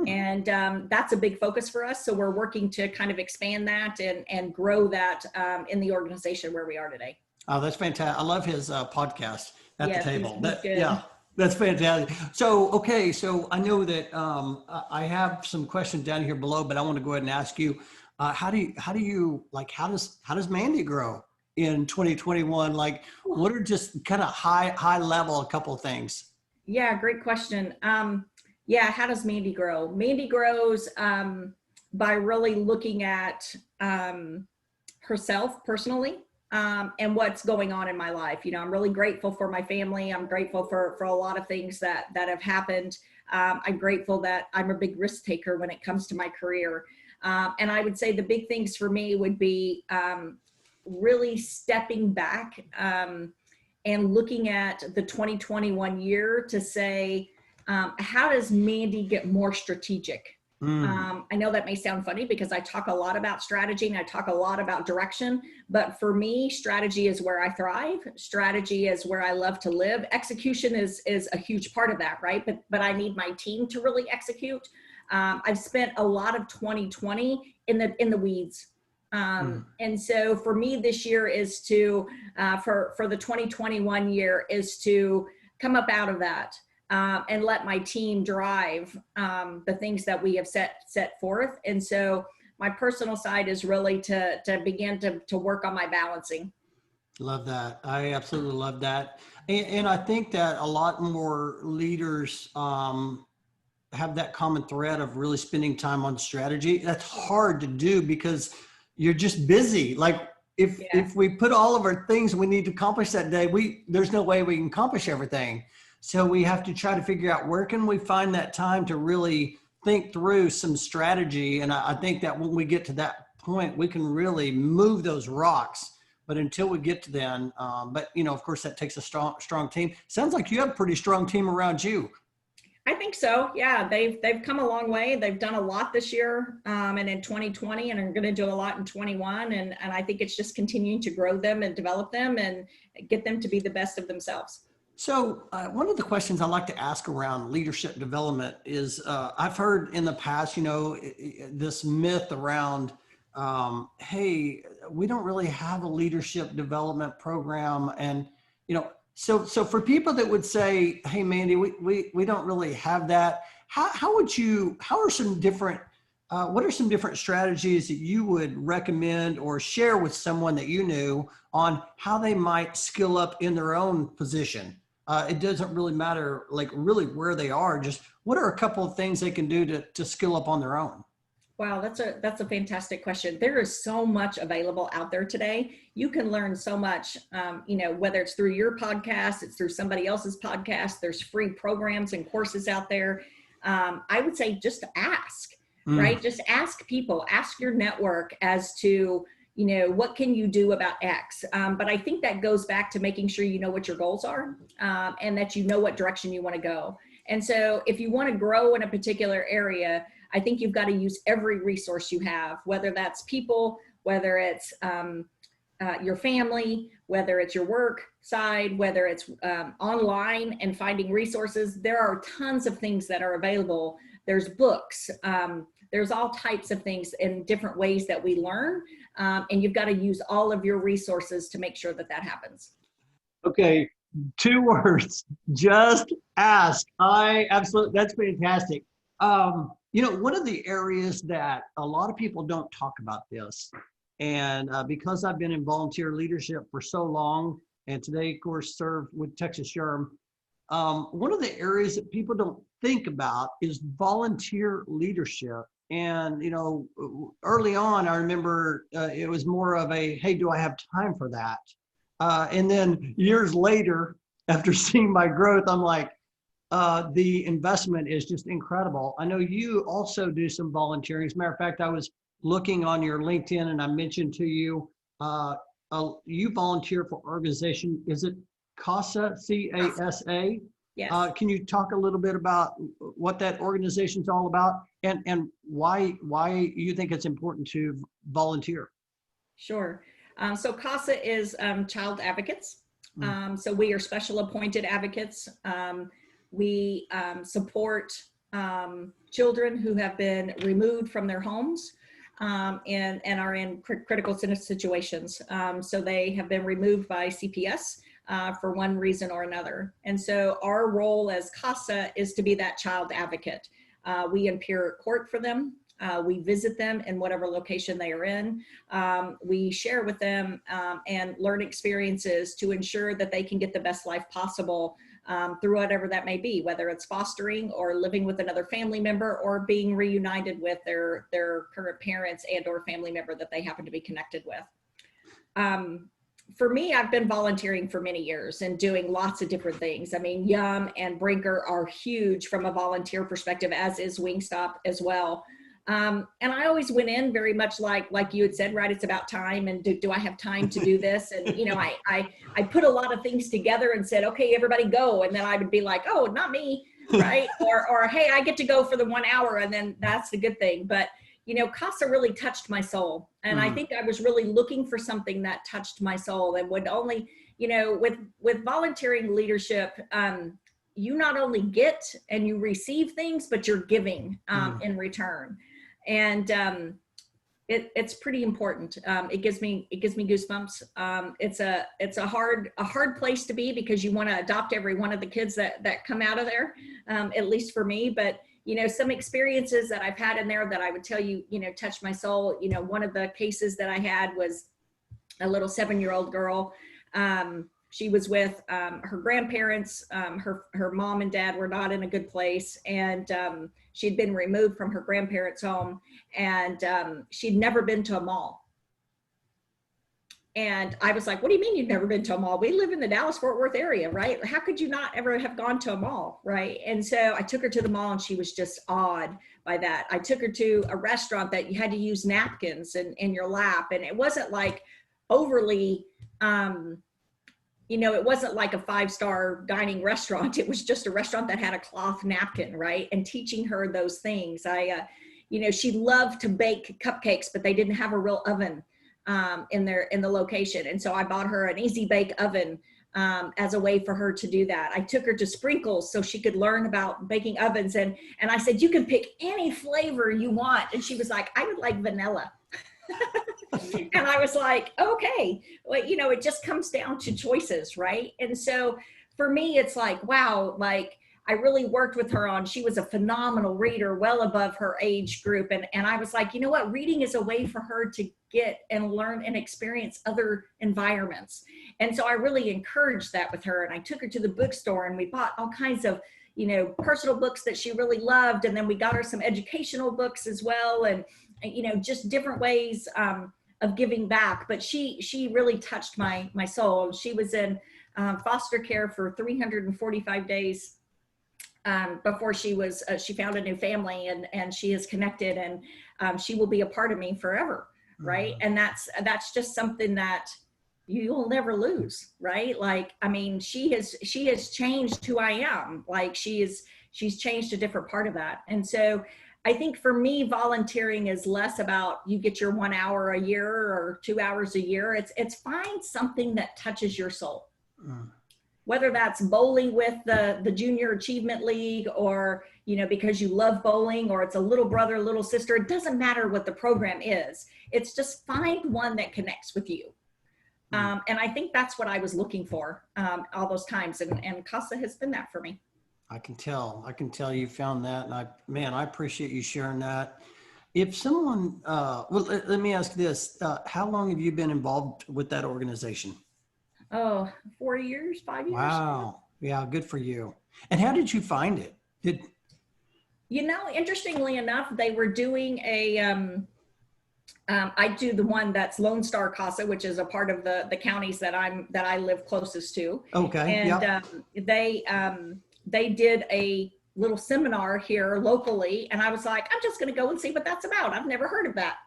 And that's a big focus for us. So we're working to kind of expand that and grow that in the organization where we are today. Oh, that's fantastic. I love his podcast at the table. He's good. Yeah, that's fantastic. So, okay. So I know that I have some questions down here below, but I want to go ahead and ask you, how does Mandy grow in 2021? Like, what are just kind of high level, a couple of things? Yeah, great question. How does Mandy grow? Mandy grows by really looking at herself personally. And what's going on in my life. I'm really grateful for my family. I'm grateful for a lot of things that have happened. I'm grateful that I'm a big risk taker when it comes to my career. And I would say the big things for me would be really stepping back and looking at the 2021 year to say, how does Mandy get more strategic? I know that may sound funny because I talk a lot about strategy and I talk a lot about direction, but for me, strategy is where I thrive. Strategy is where I love to live. Execution is a huge part of that, right? But I need my team to really execute. I've spent a lot of 2020 in the weeds. And so for me this year is to, for the 2021 year is to come up out of that. And let my team drive the things that we have set forth. And so my personal side is really to begin to work on my balancing. Love that. I absolutely love that. And I think that a lot more leaders have that common thread of really spending time on strategy. That's hard to do because you're just busy. Like if we put all of our things we need to accomplish that day, there's no way we can accomplish everything. So we have to try to figure out where can we find that time to really think through some strategy. And I think that when we get to that point, we can really move those rocks. But until we get to then, of course, that takes a strong team. Sounds like you have a pretty strong team around you. I think so. Yeah, they've come a long way. They've done a lot this year and in 2020 and are going to do a lot in 21. And I think it's just continuing to grow them and develop them and get them to be the best of themselves. So one of the questions I like to ask around leadership development is I've heard in the past, this myth around, hey, we don't really have a leadership development program. And, So for people that would say, hey, Mandy, we don't really have that. How are some different, what are some different strategies that you would recommend or share with someone that you knew on how they might skill up in their own position? It doesn't really matter like really where they are, just what are a couple of things they can do to skill up on their own? Wow, that's a fantastic question. There is so much available out there today. You can learn so much, whether it's through your podcast, it's through somebody else's podcast. There's free programs and courses out there. I would say just ask, right? Just ask people, ask your network as to, what can you do about X? But I think that goes back to making sure you know what your goals are, and that you know what direction you want to go. And so if you want to grow in a particular area, I think you've got to use every resource you have, whether that's people, whether it's your family, whether it's your work side, whether it's online and finding resources. There are tons of things that are available. There's books. There's all types of things in different ways that we learn. And you've got to use all of your resources to make sure that that happens. Okay, 2 words, just ask. That's fantastic. One of the areas that a lot of people don't talk about this, and because I've been in volunteer leadership for so long, and today, of course, serve with Texas SHRM, one of the areas that people don't think about is volunteer leadership. And, early on, I remember it was more of a, hey, do I have time for that? And then years later, after seeing my growth, I'm like, the investment is just incredible. I know you also do some volunteering. As a matter of fact, I was looking on your LinkedIn and I mentioned to you, you volunteer for organization. Is it CASA, C-A-S-A? Yes. Can you talk a little bit about what that organization is all about and why you think it's important to volunteer? Sure. So CASA is Child Advocates. So we are special appointed advocates. We support children who have been removed from their homes and are in critical situations. So they have been removed by CPS for one reason or another. And so our role as CASA is to be that child advocate. We appear at court for them. We visit them in whatever location they are in. We share with them and learn experiences to ensure that they can get the best life possible through whatever that may be, whether it's fostering or living with another family member or being reunited with their current parents and or family member that they happen to be connected with. For me, I've been volunteering for many years and doing lots of different things. I mean, Yum and Brinker are huge from a volunteer perspective, as is Wingstop as well. And I always went in very much like you had said, right? It's about time. And do I have time to do this? And, I put a lot of things together and said, okay, everybody go. And then I would be like, oh, not me. Right. or, hey, I get to go for the 1 hour. And then that's the good thing. But, CASA really touched my soul. And I think I was really looking for something that touched my soul and would only, with volunteering leadership, you not only get and you receive things, but you're giving in return. And it's pretty important. It gives me goosebumps. It's a hard place to be because you want to adopt every one of the kids that come out of there, at least for me. But some experiences that I've had in there that I would tell you, touched my soul. One of the cases that I had was a little 7-year-old girl. She was with her grandparents. Her mom and dad were not in a good place, and she'd been removed from her grandparents' home, and she'd never been to a mall. And I was like, what do you mean you've never been to a mall? We live in the Dallas-Fort Worth area, right? How could you not ever have gone to a mall, right? And so I took her to the mall and she was just awed by that. I took her to a restaurant that you had to use napkins in your lap. And it wasn't like overly, it wasn't like a 5-star dining restaurant. It was just a restaurant that had a cloth napkin, right? And teaching her those things. She loved to bake cupcakes, but they didn't have a real oven in the location. And so I bought her an easy bake oven as a way for her to do that. I took her to Sprinkles so she could learn about baking ovens. And I said, you can pick any flavor you want. And she was like, I would like vanilla. And I was like, okay, well, you know, it just comes down to choices, right? And so for me, it's like, wow, like I really worked with her on, she was a phenomenal reader, well above her age group. And I was like, you know what, reading is a way for her to get and learn and experience other environments. And so I really encouraged that with her. And I took her to the bookstore and we bought all kinds of, you know, personal books that she really loved. And then we got her some educational books as well. And you know, just different ways of giving back. But she really touched my soul. She was in foster care for 345 days before she found a new family, and she is connected, and she will be a part of me forever, right? And that's just something that you'll never lose, right? Like, I mean, she has changed who I am. Like she's changed a different part of that. And so I think for me, volunteering is less about you get your 1 hour a year or 2 hours a year. It's find something that touches your soul. Whether that's bowling with the Junior Achievement League, or, you know, because you love bowling, or it's a little brother, little sister, it doesn't matter what the program is. It's just find one that connects with you. And I think that's what I was looking for all those times. And Casa has been that for me. I can tell you found that. And I appreciate you sharing that. If someone, well, let me ask this, how long have you been involved with that organization? Oh, 4 years, 5 years. Wow. Yeah. Good for you. And how did you find it? You know, interestingly enough, they were doing I do the one that's Lone Star Casa, which is a part of the counties that I live closest to. Okay. And they did a little seminar here locally, and I was like, I'm just going to go and see what that's about. I've never heard of that.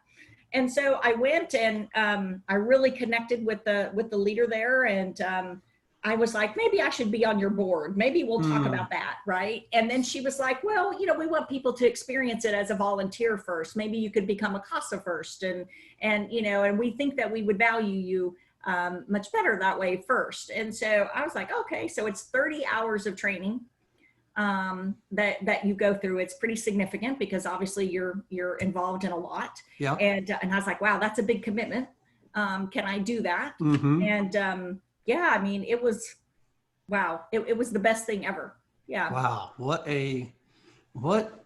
And so I went, and I really connected with the leader there, and I was like, maybe I should be on your board. Maybe we'll talk about that, right? And then she was like, well, you know, we want people to experience it as a volunteer first. Maybe you could become a CASA first, and you know, and we think that we would value you much better that way first. And so I was like, okay, so it's 30 hours of training that you go through. It's pretty significant because obviously you're involved in a lot. Yeah. And I was like, wow, that's a big commitment. Can I do that? Mm-hmm. And yeah, I mean, it was, wow, it was the best thing ever. Yeah. Wow.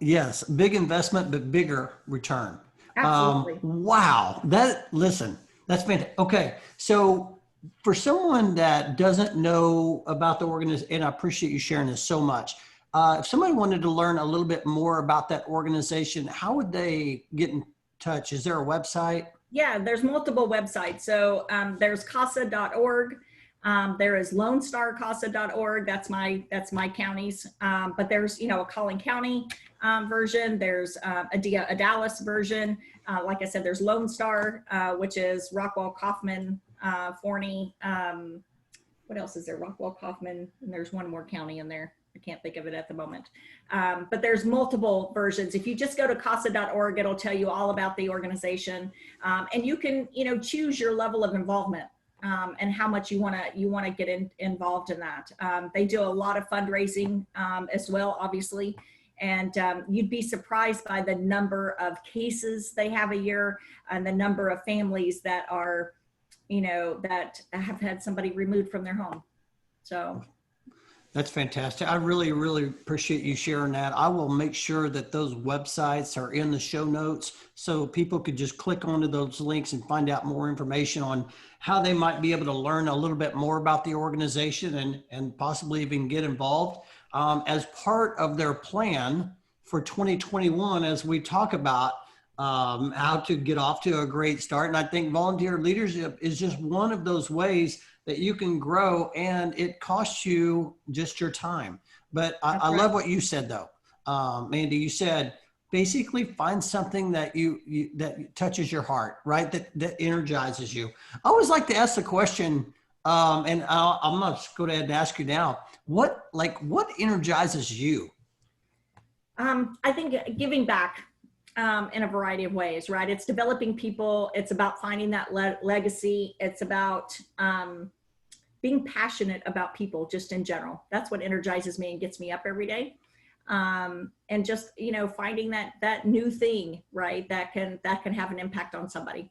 Yes, big investment, but bigger return. Absolutely. Wow. That's fantastic. Okay. So for someone that doesn't know about the organization, and I appreciate you sharing this so much. If somebody wanted to learn a little bit more about that organization, how would they get in touch? Is there a website? Yeah, there's multiple websites. So there's casa.org. There is lonestarcasa.org. That's my county's. But there's, you know, a Collin County version. There's a Dallas version. Like I said, there's Lone Star, which is Rockwall, Kaufman, Forney. What else is there? Rockwall, Kaufman, and there's one more county in there. I can't think of it at the moment. But there's multiple versions. If you just go to casa.org, it'll tell you all about the organization. And you can, you know, choose your level of involvement. And how much you want to get involved in that. They do a lot of fundraising as well, obviously, and you'd be surprised by the number of cases they have a year and the number of families that are, you know, that have had somebody removed from their home. So. That's fantastic. I really, really appreciate you sharing that. I will make sure that those websites are in the show notes so people could just click onto those links and find out more information on how they might be able to learn a little bit more about the organization and possibly even get involved as part of their plan for 2021 as we talk about how to get off to a great start. And I think volunteer leadership is just one of those ways that you can grow, and it costs you just your time. But I love what you said though. Mandy, you said, basically find something that that touches your heart, right? That energizes you. I always like to ask the question, and I'm going to go ahead and ask you now, what energizes you? I think giving back in a variety of ways, right? It's developing people. It's about finding that legacy. It's about being passionate about people just in general. That's what energizes me and gets me up every day. And just, you know, finding that new thing, right? That can have an impact on somebody.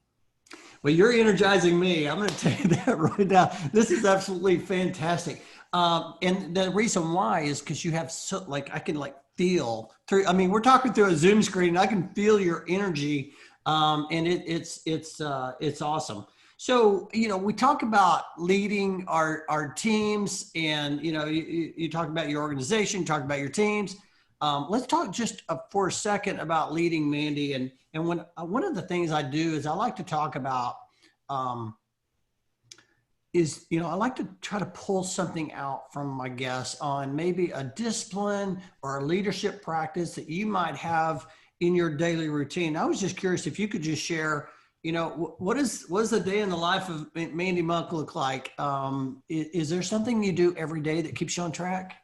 Well, you're energizing me. I'm going to tell you that right now. This is absolutely fantastic. And the reason why is because you have so like I can like feel through. I mean, we're talking through a Zoom screen. And I can feel your energy, and it's awesome. So we talk about leading our teams, and you talk about your organization, talk about your teams. Let's talk just for a second about leading, Mandy. And when one of the things I do is I like to talk about I like to try to pull something out from my guests on maybe a discipline or a leadership practice that you might have in your daily routine. I was just curious if you could just share, what does the day in the life of Mandy Monk look like? Is there something you do every day that keeps you on track?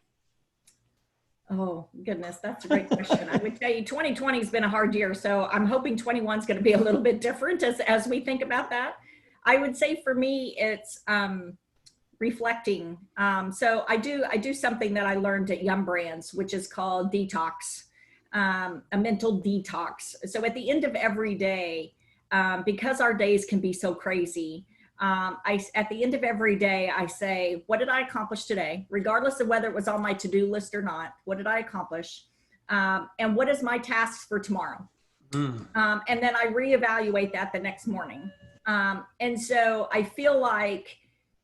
Oh, goodness, that's a great question. I would tell you 2020 has been a hard year, so I'm hoping 21 is going to be a little bit different as we think about that. I would say for me, it's reflecting. So I do something that I learned at Yum Brands, which is called detox, a mental detox. So at the end of every day, because our days can be so crazy, at the end of every day, I say, what did I accomplish today? Regardless of whether it was on my to-do list or not, what did I accomplish? And what is my tasks for tomorrow? And then I reevaluate that the next morning. And so I feel like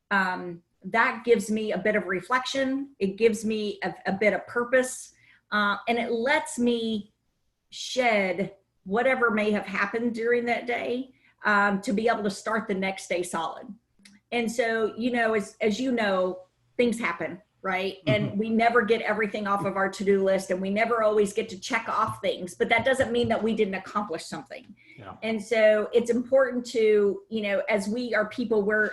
that gives me a bit of reflection. It gives me a bit of purpose, and it lets me shed whatever may have happened during that day, to be able to start the next day solid. And so, as you know, things happen, right? Mm-hmm. And we never get everything off of our to-do list, and we never always get to check off things, but that doesn't mean that we didn't accomplish something. Yeah. And so it's important to, as we are people, we're,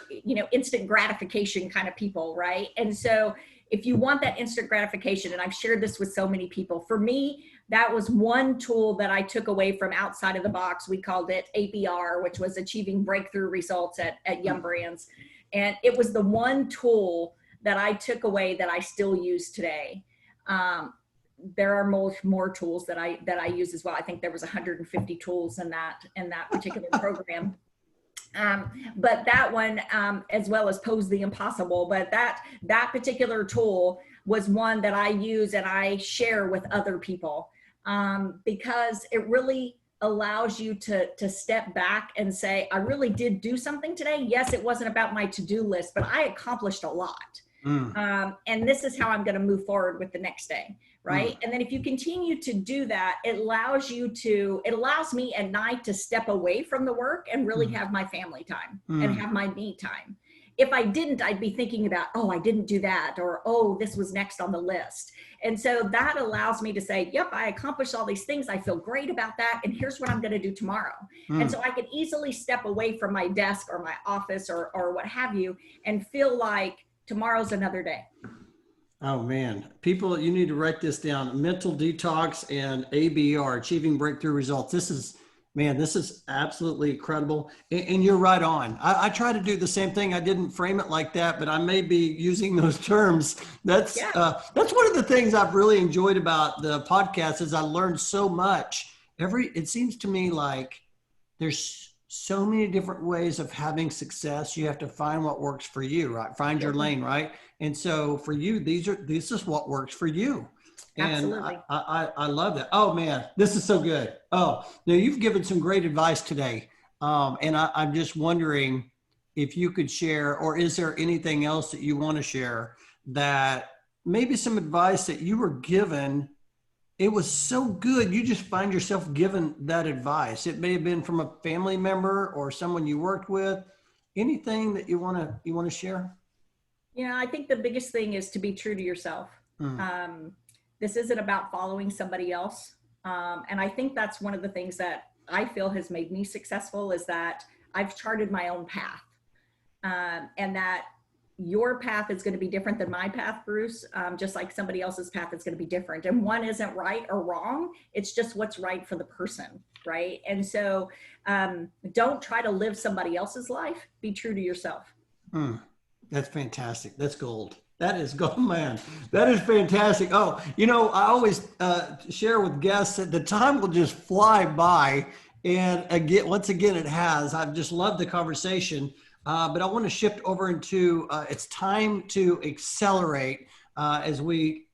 instant gratification kind of people, right? And so if you want that instant gratification, and I've shared this with so many people, for me, that was one tool that I took away from outside of the box. We called it ABR, which was Achieving Breakthrough Results at Yum Brands. And it was the one tool that I took away that I still use today. There are more tools that I use as well. I think there was 150 tools in that particular program. But that one, as well as Pose the Impossible, but that particular tool was one that I use and I share with other people, because it really allows you to step back and say, I really did do something today. Yes, it wasn't about my to-do list, but I accomplished a lot. And this is how I'm going to move forward with the next day. Right. And then if you continue to do that, it allows me at night to step away from the work and really have my family time and have my me time. If I didn't, I'd be thinking about, oh, I didn't do that, or, oh, this was next on the list. And so that allows me to say, yep, I accomplished all these things. I feel great about that. And here's what I'm going to do tomorrow. And so I can easily step away from my desk or my office or what have you, and feel like tomorrow's another day. Oh man, people, you need to write this down. Mental detox and ABR, Achieving Breakthrough Results. This is absolutely incredible. And you're right on. I try to do the same thing. I didn't frame it like that, but I may be using those terms. That's one of the things I've really enjoyed about the podcast is I learned so much. It seems to me like there's so many different ways of having success. You have to find what works for you, right? Find your lane, right? And so for you, this is what works for you. And absolutely. I love that. Oh man, this is so good. Oh, now you've given some great advice today. And I'm just wondering if you could share, or is there anything else that you want to share that maybe some advice that you were given, it was so good, you just find yourself given that advice. It may have been from a family member or someone you worked with. Anything that you want to share? Yeah, I think the biggest thing is to be true to yourself. This isn't about following somebody else. And I think that's one of the things that I feel has made me successful is that I've charted my own path, and that your path is going to be different than my path, Bruce, just like somebody else's path is going to be different. And one isn't right or wrong. It's just what's right for the person, right? And so don't try to live somebody else's life. Be true to yourself. That's fantastic. That's gold. That is gold, man. That is fantastic. Oh, I always share with guests that the time will just fly by. And again, once again, it has. I've just loved the conversation, but I want to shift over into it's time to accelerate as we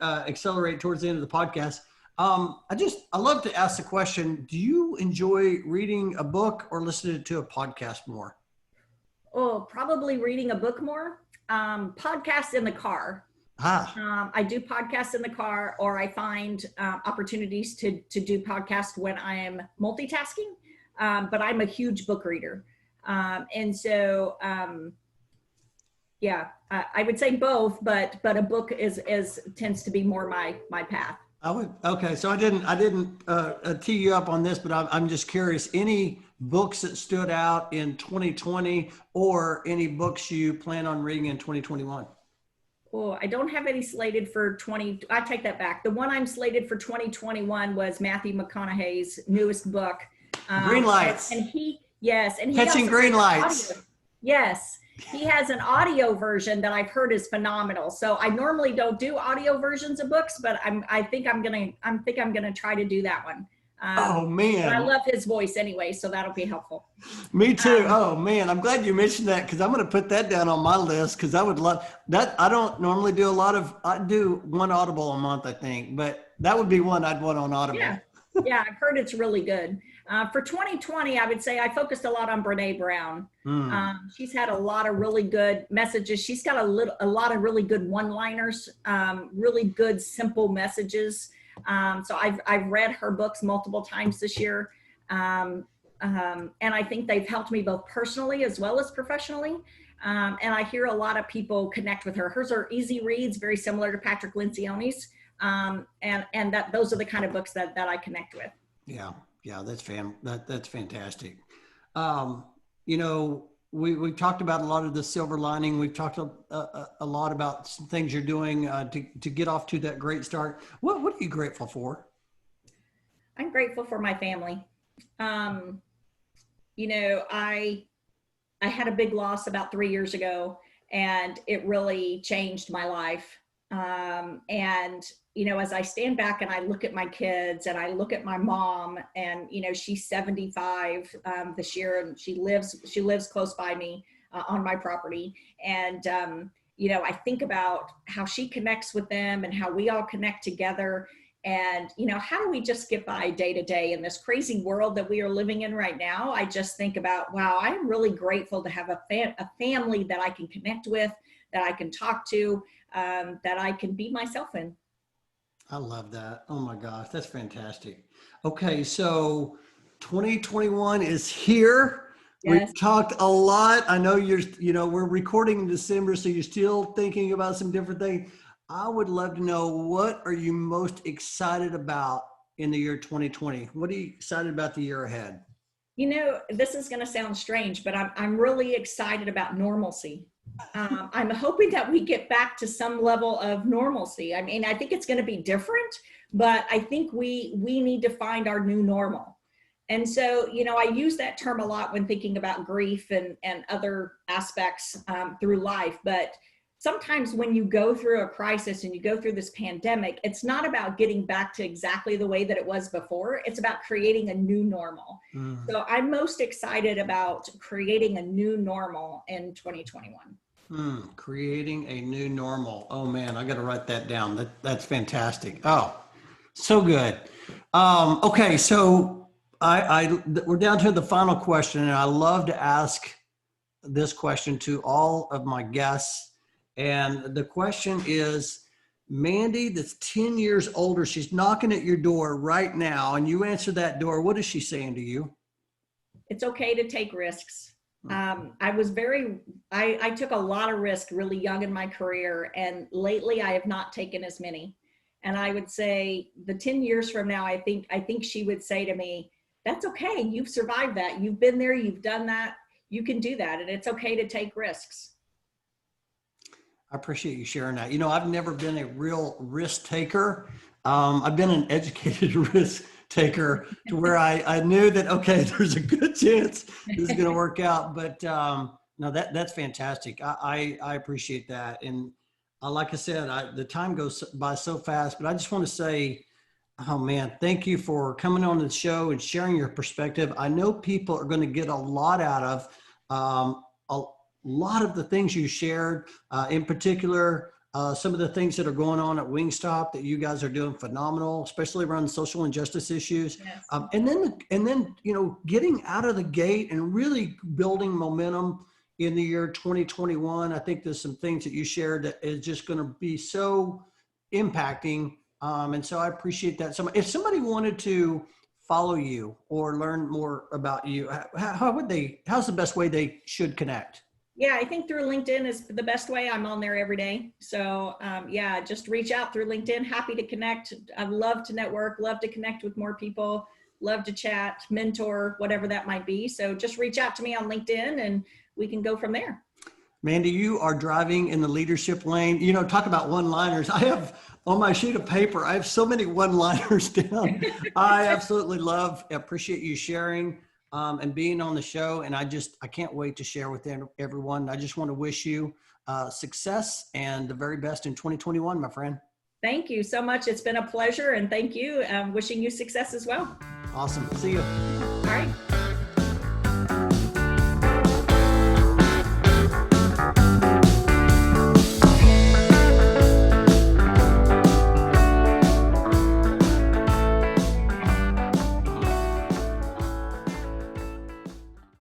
accelerate towards the end of the podcast. I love to ask the question: do you enjoy reading a book or listening to a podcast more? Oh, probably reading a book more. Podcasts in the car. I do podcasts in the car, or I find opportunities to do podcasts when I am multitasking. But I'm a huge book reader, and so yeah, I would say both, but a book is tends to be more my path. I would. Okay, so I didn't tee you up on this, but I'm just curious. Any books that stood out in 2020, or any books you plan on reading in 2021? Oh, I don't have any slated for 20. I take that back. The one I'm slated for 2021 was Matthew McConaughey's newest book. Green Lights. And he, yes. And he Catching also Green has Lights. audio. Yes. He has an audio version that I've heard is phenomenal. So I normally don't do audio versions of books, but I think I'm gonna try to do that one. Oh man, I love his voice anyway, so that'll be helpful. Me too. Oh man, I'm glad you mentioned that, because I'm going to put that down on my list, because I would love that. I don't normally do I do one Audible a month, I think, but that would be one I'd want on Audible. Yeah, yeah, I've heard it's really good. For 2020, I would say I focused a lot on Brene Brown. She's had a lot of really good messages. She's got a lot of really good one-liners, really good, simple messages. So I've read her books multiple times this year. And I think they've helped me both personally as well as professionally. And I hear a lot of people connect with her. Hers are easy reads, very similar to Patrick Lencioni's. And those are the kind of books that I connect with. Yeah. Yeah. That's fantastic. You know, we talked about a lot of the silver lining. We've talked a lot about some things you're doing to get off to that great start. What are you grateful for? I'm grateful for my family. You know, I had a big loss about 3 years ago, and it really changed my life. And, you know, as I stand back and I look at my kids and I look at my mom, and, you know, she's 75 this year, and she lives close by me on my property. And, you know, I think about how she connects with them and how we all connect together. And, you know, how do we just get by day to day in this crazy world that we are living in right now? I just think about, wow, I'm really grateful to have a family that I can connect with, that I can talk to, that I can be myself in. I love that. Oh my gosh, that's fantastic. Okay, so 2021 is here. Yes. We've talked a lot. I know we're recording in December, so you're still thinking about some different things. I would love to know, what are you most excited about in the year 2020? What are you excited about the year ahead? You know, this is going to sound strange, but I'm really excited about normalcy. I'm hoping that we get back to some level of normalcy. I mean, I think it's going to be different, but I think we need to find our new normal. And so, you know, I use that term a lot when thinking about grief and other aspects through life. But sometimes when you go through a crisis and you go through this pandemic, it's not about getting back to exactly the way that it was before. It's about creating a new normal. So I'm most excited about creating a new normal in 2021. Creating a new normal. Oh man, I got to write that down. That's fantastic. Oh, so good. Okay, so we're down to the final question, and I love to ask this question to all of my guests. And the question is, Mandy, that's 10 years older, she's knocking at your door right now, and you answer that door. What is she saying to you? It's okay to take risks. I took a lot of risk really young in my career, and lately I have not taken as many. And I would say the 10 years from now, I think she would say to me, that's okay. You've survived that. You've been there. You've done that. You can do that. And it's okay to take risks. I appreciate you sharing that. You know, I've never been a real risk taker. I've been an educated risk taker to where I knew that, okay, there's a good chance this is going to work out. But no, that's fantastic. I appreciate that. And like I said, the time goes by so fast, but I just want to say Oh man, thank you for coming on the show and sharing your perspective. I know people are going to get a lot out of a lot of the things you shared, in particular, some of the things that are going on at Wingstop that you guys are doing phenomenal, especially around social injustice issues. Yes. And then, getting out of the gate and really building momentum in the year 2021. I think there's some things that you shared that is just going to be so impacting. And so I appreciate that. So if somebody wanted to follow you or learn more about you, how's the best way they should connect? Yeah, I think through LinkedIn is the best way. I'm on there every day. So yeah, just reach out through LinkedIn. Happy to connect. I love to network, love to connect with more people, love to chat, mentor, whatever that might be. So just reach out to me on LinkedIn and we can go from there. Mandy, you are driving in the leadership lane. Talk about one-liners. I have on my sheet of paper, I have so many one-liners down. I absolutely appreciate you sharing and being on the show. And I can't wait to share with everyone. I just want to wish you success and the very best in 2021, my friend. Thank you so much. It's been a pleasure. And thank you. Wishing you success as well. Awesome. See you. All right.